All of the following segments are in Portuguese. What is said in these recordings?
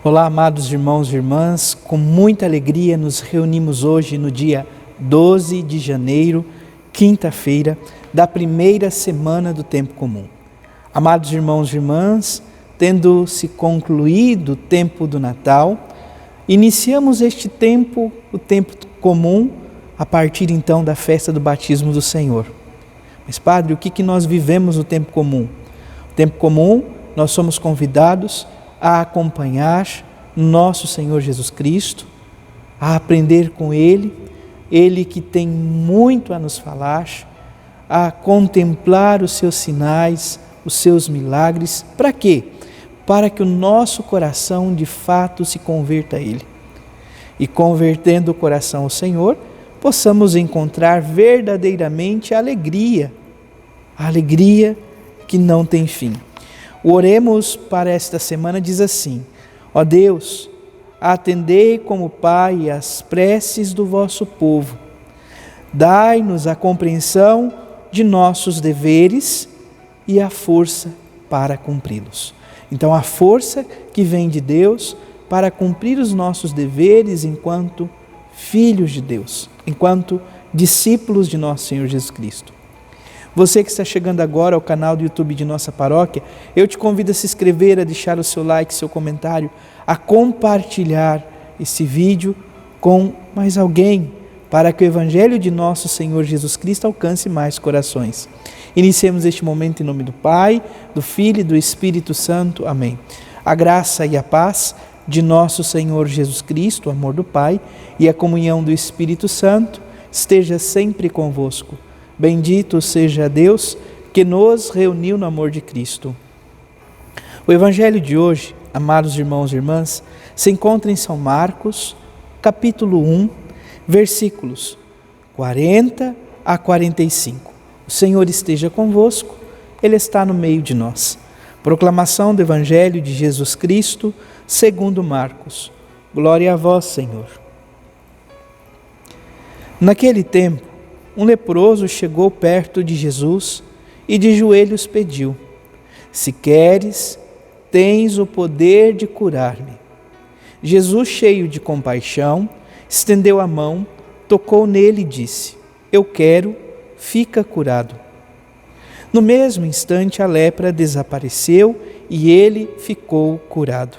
Olá, amados irmãos e irmãs, com muita alegria nos reunimos hoje no dia 12 de janeiro, quinta-feira, da primeira semana do tempo comum. Amados irmãos e irmãs, tendo se concluído o tempo do Natal, iniciamos este tempo, o tempo comum, a partir então da festa do batismo do Senhor. Mas, Padre, o que nós vivemos no tempo comum? No tempo comum, nós somos convidados a acompanhar nosso Senhor Jesus Cristo, a aprender com Ele, Ele que tem muito a nos falar, a contemplar os seus sinais, os seus milagres. Para quê? Para que o nosso coração de fato se converta a Ele. E convertendo o coração ao Senhor, possamos encontrar verdadeiramente a alegria que não tem fim. O Oremos para esta semana diz assim: ó Deus, atendei como Pai as preces do vosso povo. Dai-nos a compreensão de nossos deveres e a força para cumpri-los. Então, a força que vem de Deus para cumprir os nossos deveres enquanto filhos de Deus, enquanto discípulos de nosso Senhor Jesus Cristo. Você que está chegando agora ao canal do YouTube de nossa paróquia, eu te convido a se inscrever, a deixar o seu like, seu comentário, a compartilhar esse vídeo com mais alguém, para que o Evangelho de nosso Senhor Jesus Cristo alcance mais corações. Iniciemos este momento em nome do Pai, do Filho e do Espírito Santo. Amém. A graça e a paz de nosso Senhor Jesus Cristo, o amor do Pai e a comunhão do Espírito Santo esteja sempre convosco. Bendito seja Deus que nos reuniu no amor de Cristo. O Evangelho de hoje, amados irmãos e irmãs, se encontra em São Marcos, capítulo 1, versículos 40 a 45. O Senhor esteja convosco, Ele está no meio de nós. Proclamação do Evangelho de Jesus Cristo, segundo Marcos. Glória a vós, Senhor. Naquele tempo, um leproso chegou perto de Jesus e de joelhos pediu: se queres, tens o poder de curar-me. Jesus, cheio de compaixão, estendeu a mão, tocou nele e disse: eu quero, fica curado. No mesmo instante a lepra desapareceu e ele ficou curado.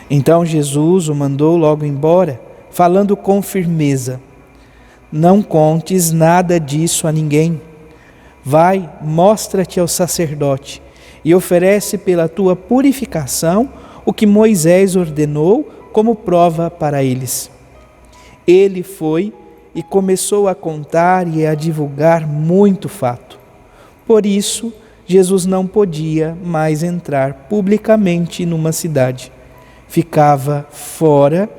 Então Jesus o mandou logo embora, falando com firmeza: não contes nada disso a ninguém. Vai, mostra-te ao sacerdote e oferece pela tua purificação o que Moisés ordenou como prova para eles. Ele foi e começou a contar e a divulgar muito fato. Por isso, Jesus não podia mais entrar publicamente numa cidade. Ficava fora,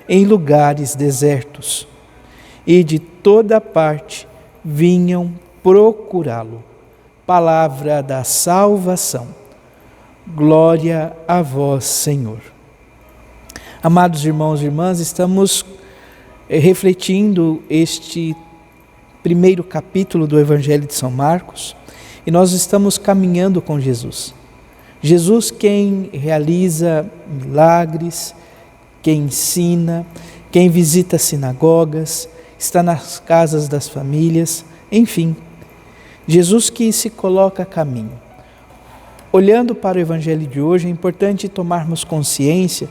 em lugares desertos. E de toda parte vinham procurá-lo. Palavra da salvação. Glória a vós, Senhor. Amados irmãos e irmãs, estamos refletindo este primeiro capítulo do Evangelho de São Marcos e nós estamos caminhando com Jesus. Jesus, quem realiza milagres, quem ensina, quem visita sinagogas, está nas casas das famílias, enfim, Jesus que se coloca a caminho. Olhando para o Evangelho de hoje, é importante tomarmos consciência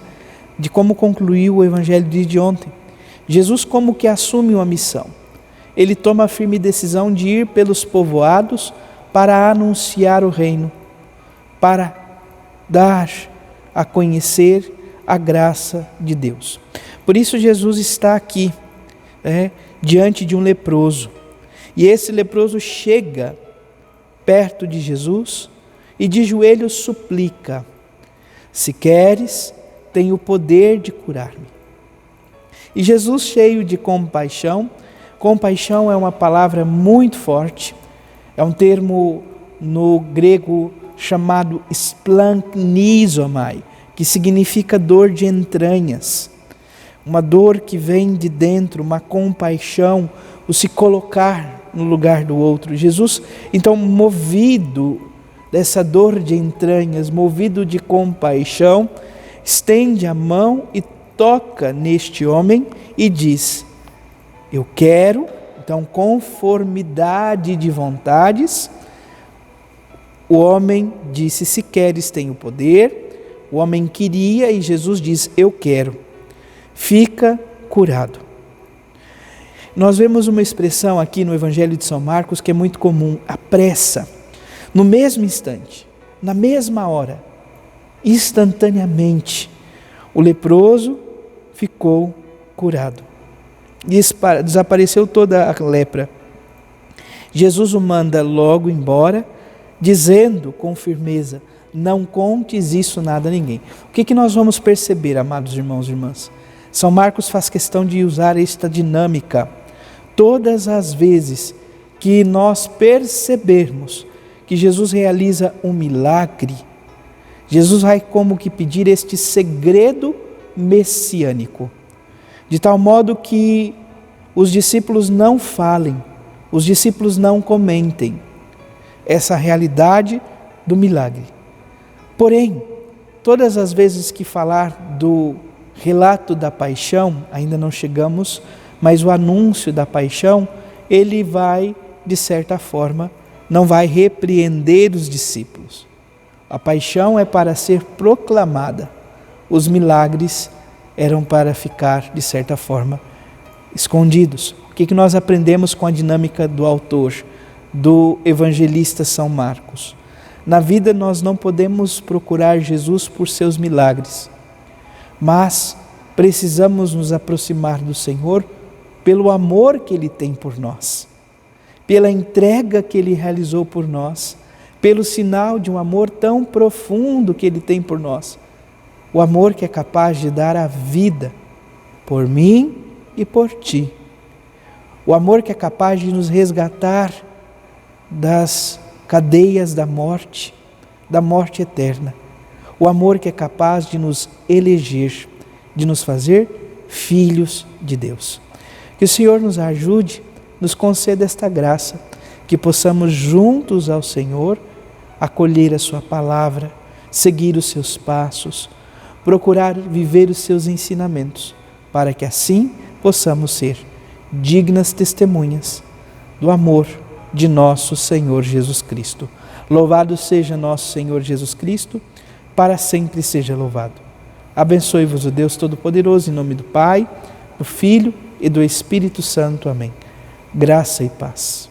de como concluiu o Evangelho de ontem. Jesus como que assume uma missão. Ele toma a firme decisão de ir pelos povoados para anunciar o reino, para dar a conhecer a graça de Deus. Por isso Jesus está aqui, diante de um leproso. E esse leproso chega perto de Jesus e de joelhos suplica: se queres, tem o poder de curar-me. E Jesus, cheio de compaixão, compaixão é uma palavra muito forte, é um termo no grego chamado splanchnizomai, que significa dor de entranhas, uma dor que vem de dentro, uma compaixão, o se colocar no lugar do outro. Jesus, então, movido dessa dor de entranhas, movido de compaixão, estende a mão e toca neste homem e diz: eu quero. Então, conformidade de vontades. O homem disse: se queres, tenho poder. O homem queria e Jesus diz: eu quero. Fica curado. Nós vemos uma expressão aqui no Evangelho de São Marcos que é muito comum: a pressa. No mesmo instante, na mesma hora, instantaneamente, o leproso ficou curado. Desapareceu toda a lepra. Jesus o manda logo embora, dizendo com firmeza: não contes isso nada a ninguém. O que nós vamos perceber, amados irmãos e irmãs? São Marcos faz questão de usar esta dinâmica. Todas as vezes que nós percebermos que Jesus realiza um milagre, Jesus vai como que pedir este segredo messiânico, de tal modo que os discípulos não falem, os discípulos não comentem essa realidade do milagre. Porém, todas as vezes que falar do relato da paixão, ainda não chegamos, mas o anúncio da paixão, ele vai, de certa forma, não vai repreender os discípulos. A paixão é para ser proclamada, os milagres eram para ficar, de certa forma, escondidos. O que nós aprendemos com a dinâmica do autor, do evangelista São Marcos? Na vida nós não podemos procurar Jesus por seus milagres, mas precisamos nos aproximar do Senhor pelo amor que Ele tem por nós, pela entrega que Ele realizou por nós, pelo sinal de um amor tão profundo que Ele tem por nós. O amor que é capaz de dar a vida por mim e por ti. O amor que é capaz de nos resgatar das cadeias da morte eterna. O amor que é capaz de nos eleger, de nos fazer filhos de Deus. Que o Senhor nos ajude, nos conceda esta graça, que possamos juntos ao Senhor acolher a sua palavra, seguir os seus passos, procurar viver os seus ensinamentos, para que assim possamos ser dignas testemunhas do amor de nosso Senhor Jesus Cristo. Louvado seja nosso Senhor Jesus Cristo, para sempre seja louvado. Abençoe-vos o Deus Todo-Poderoso, em nome do Pai, do Filho e do Espírito Santo. Amém. Graça e paz.